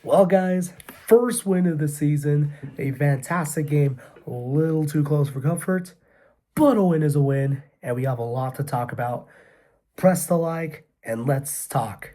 Well, guys, first win of the season. A fantastic game. A little too close for comfort, but a win is a win, and we have a lot to talk about. Press the like, and let's talk.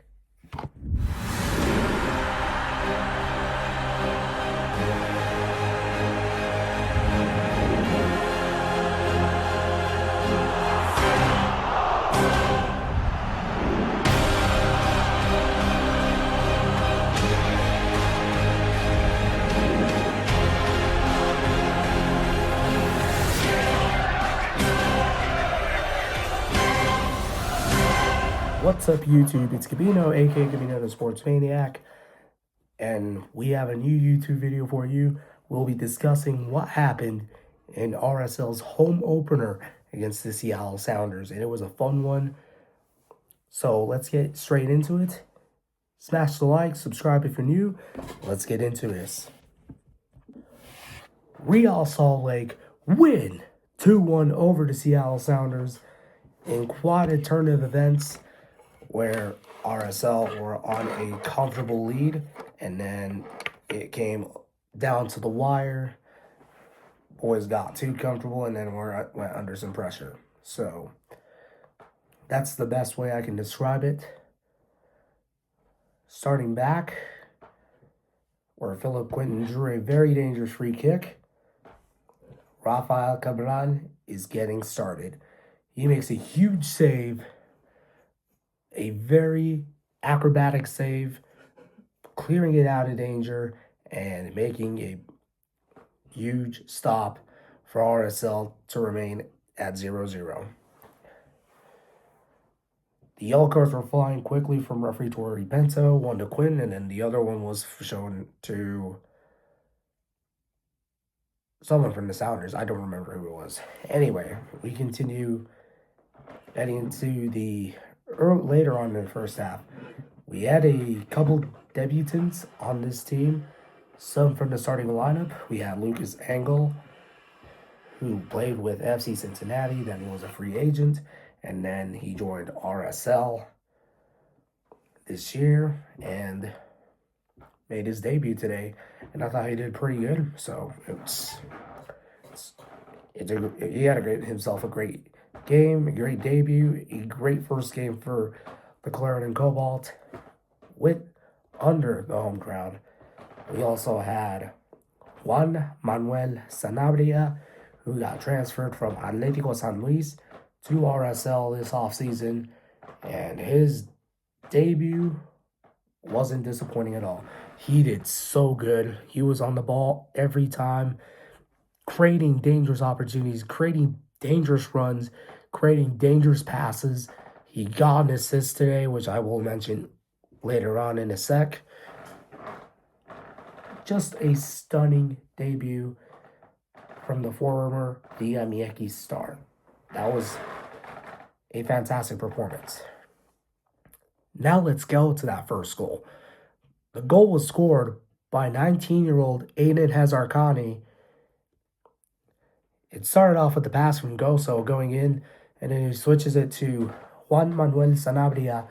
What's up, YouTube? It's Gabino, aka Gabino the Sports Maniac, and we have a new YouTube video for you. We'll be discussing what happened in RSL's home opener against the Seattle Sounders, and it was a fun one. So let's get straight into it. Smash the like, subscribe if you're new. Let's get into this. Real Salt Lake win 2-1 over the Seattle Sounders in quite a turn of events where RSL were on a comfortable lead, and then it came down to the wire. Boys got too comfortable, and then went under some pressure. So that's the best way I can describe it. Starting back, where Philip Quinton drew a very dangerous free kick, Rafael Cabral is getting started. He makes a huge save, a very acrobatic save, clearing it out of danger and making a huge stop for RSL to remain at 0-0. The yellow cards were flying quickly from referee Tori Pinto, one to Quinn, and then the other one was shown to someone from the Sounders. I don't remember who it was. Anyway, we continue heading into the later on in the first half. We had a couple debutants on this team. Some from the starting lineup. We had Lucas Engel, who played with FC Cincinnati, then he was a free agent, and then he joined RSL this year and made his debut today, and I thought he did pretty good. So he had himself a great game, a great debut, a great first game for the Clarendon Cobalt with under the home crowd. We also had Juan Manuel Sanabria, who got transferred from Atlético San Luis to RSL this offseason, and his debut wasn't disappointing at all. He did so good. He was on the ball every time, creating dangerous opportunities, creating dangerous runs, creating dangerous passes. He got an assist today, which I will mention later on in a sec. Just a stunning debut from the former Villa Mieki star. That was a fantastic performance. Now let's go to that first goal. The goal was scored by 19-year-old Aiden Hazarkani. It started off with the pass from Goso going in, and then he switches it to Juan Manuel Sanabria,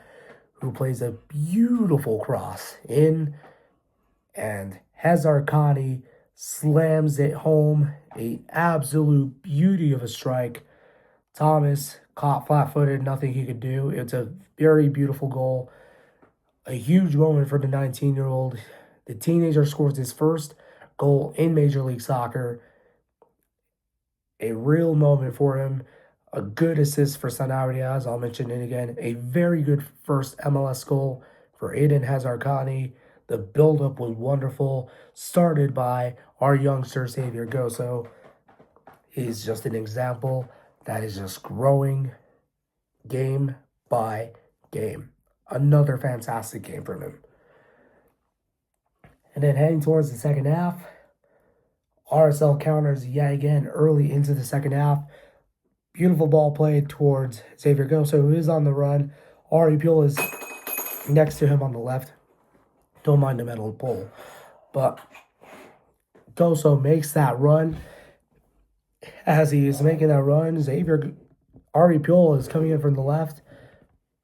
who plays a beautiful cross in, and Hazarkani slams it home. An absolute beauty of a strike. Thomas caught flat-footed, nothing he could do. It's a very beautiful goal. A huge moment for the 19-year-old. The teenager scores his first goal in Major League Soccer. A real moment for him. A good assist for Sanabria, as I'll mention it again. A very good first MLS goal for Aiden Hazarkani. The build-up was wonderful. Started by our youngster, Xavier Goso. He's just an example that is just growing game by game. Another fantastic game from him. And then heading towards the second half, RSL counters yet again early into the second half. Beautiful ball played towards Xavier Goso, who is on the run. Ari Pule is next to him on the left. Don't mind the metal pole. But Goso makes that run. As he is making that run, Ari Pule is coming in from the left.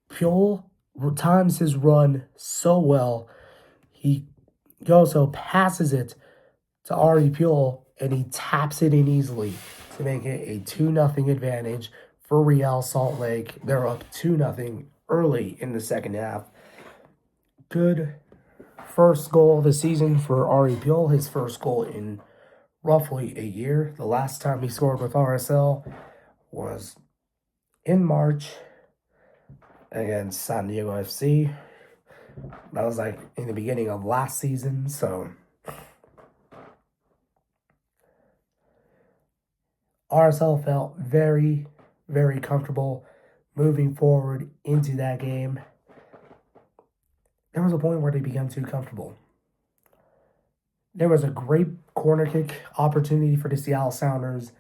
Pule times his run so well. He He also passes it to Ari Pule, and he taps it in easily to make it a 2-0 advantage for Real Salt Lake. They're up 2-0 early in the second half. Good first goal of the season for Ari Pule, his first goal in roughly a year. The last time he scored with RSL was in March against San Diego FC. That was like in the beginning of last season, so RSL felt very, very comfortable moving forward into that game. There was a point where they became too comfortable. There was a great corner kick opportunity for the Seattle Sounders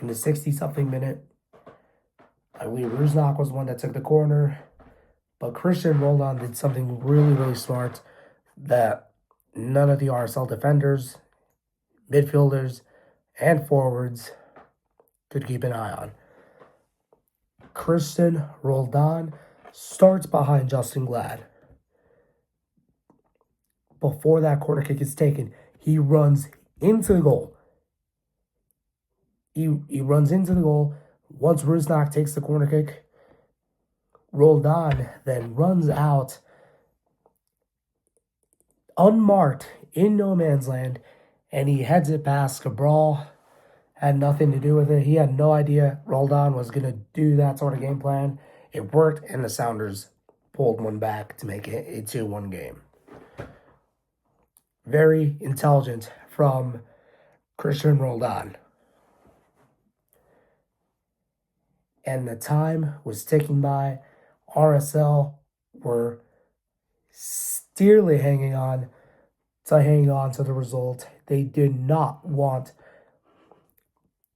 in the 60-something minute. I believe Rusnak was the one that took the corner, but Christian Roldan did something really, really smart that none of the RSL defenders, midfielders, and forwards could keep an eye on. Christian Roldan starts behind Justin Glad. Before that corner kick is taken, he runs into the goal. He runs into the goal. Once Rusnak takes the corner kick, Roldan then runs out unmarked in no man's land, and he heads it past Cabral. Had nothing to do with it. He had no idea Roldan was going to do that sort of game plan. It worked, and the Sounders pulled one back to make it a 2-1 game. Very intelligent from Christian Roldan. And the time was ticking by. RSL were steerly hanging on to the result. They did not want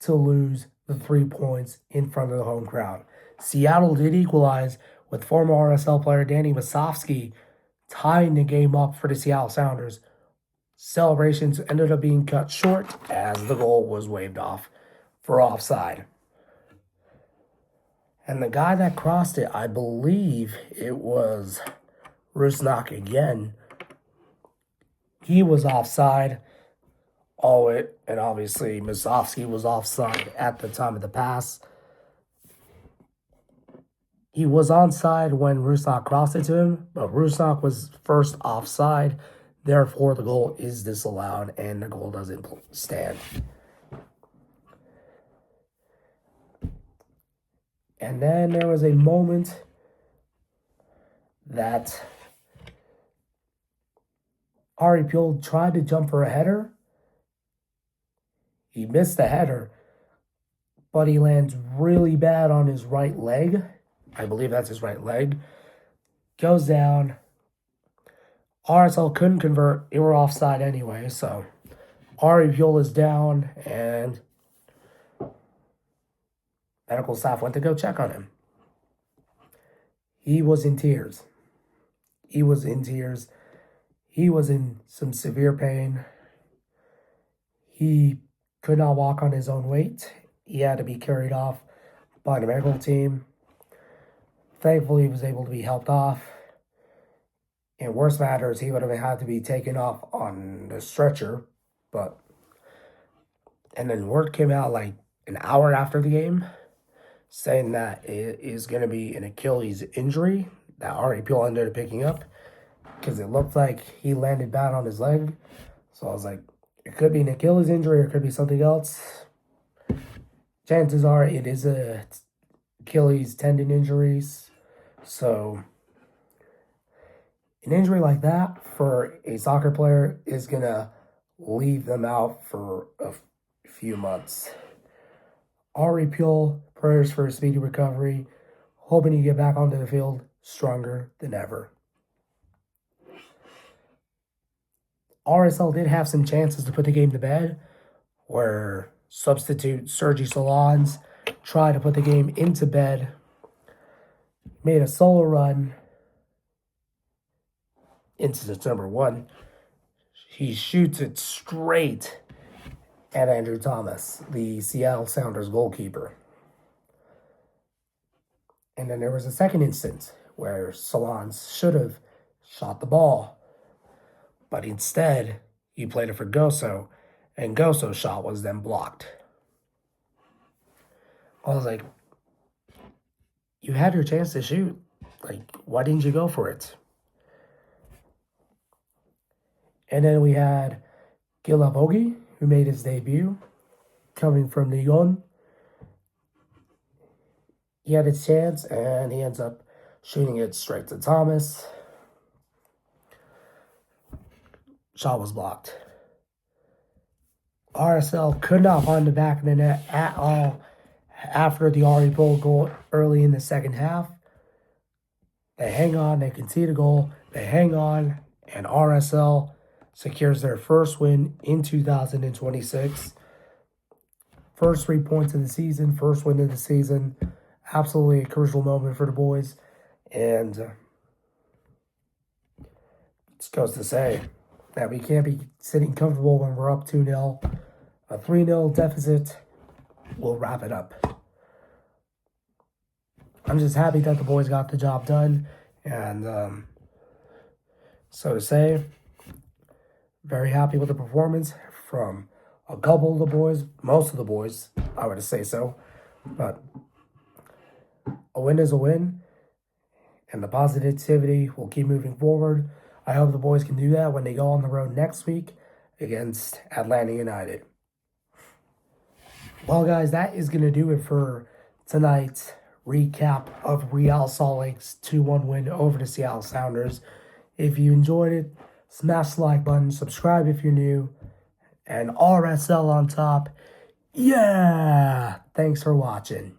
to lose the 3 points in front of the home crowd. Seattle did equalize with former RSL player Danny Wasowski tying the game up for the Seattle Sounders. Celebrations ended up being cut short as the goal was waved off for offside. And the guy that crossed it, I believe it was Rusnak again. He was offside. And obviously Wasowski was offside at the time of the pass. He was onside when Rusnak crossed it to him, but Rusnak was first offside. Therefore, the goal is disallowed and the goal doesn't stand. And then there was a moment that Ari Pule tried to jump for a header. He missed the header, but he lands really bad on his right leg. I believe that's his right leg. Goes down. RSL couldn't convert. They were offside anyway, so Ari Pule is down, and medical staff went to go check on him. He was in tears. He was in some severe pain. He could not walk on his own weight. He had to be carried off by the medical team. Thankfully, he was able to be helped off. In worse matters, he would have had to be taken off on the stretcher. And then word came out like an hour after the game saying that it is going to be an Achilles injury that Ari Pule ended up picking up because it looked like he landed bad on his leg. So I was like, it could be an Achilles injury or it could be something else. Chances are it is a Achilles tendon injuries. So an injury like that for a soccer player is going to leave them out for a few months. Ari Pule, prayers for a speedy recovery. Hoping to get back onto the field stronger than ever. RSL did have some chances to put the game to bed, where substitute Sergi Solans tried to put the game into bed, made a solo run into the number one. He shoots it straight at Andrew Thomas, the Seattle Sounders goalkeeper. And then there was a second instance where Solans should have shot the ball, But instead, he played it for Goso, and Goso's shot was then blocked. I was like, you had your chance to shoot. Like, why didn't you go for it? And then we had Gilavogi, who made his debut, coming from Lyon. He had his chance, and he ends up shooting it straight to Thomas. Shot was blocked. RSL could not find the back of the net at all after the Ari Bull goal early in the second half. They hang on, they concede a goal, they hang on, and RSL secures their first win in 2026. First 3 points of the season, first win of the season. Absolutely a crucial moment for the boys. And just goes to say that we can't be sitting comfortable when we're up 2-0. A 3-0 deficit will wrap it up. I'm just happy that the boys got the job done. And so to say, very happy with the performance from a couple of the boys, most of the boys, I would say so. But a win is a win, and the positivity will keep moving forward. I hope the boys can do that when they go on the road next week against Atlanta United. Well, guys, that is going to do it for tonight's recap of Real Salt Lake's 2-1 win over the Seattle Sounders. If you enjoyed it, smash the like button, subscribe if you're new, and RSL on top. Yeah! Thanks for watching.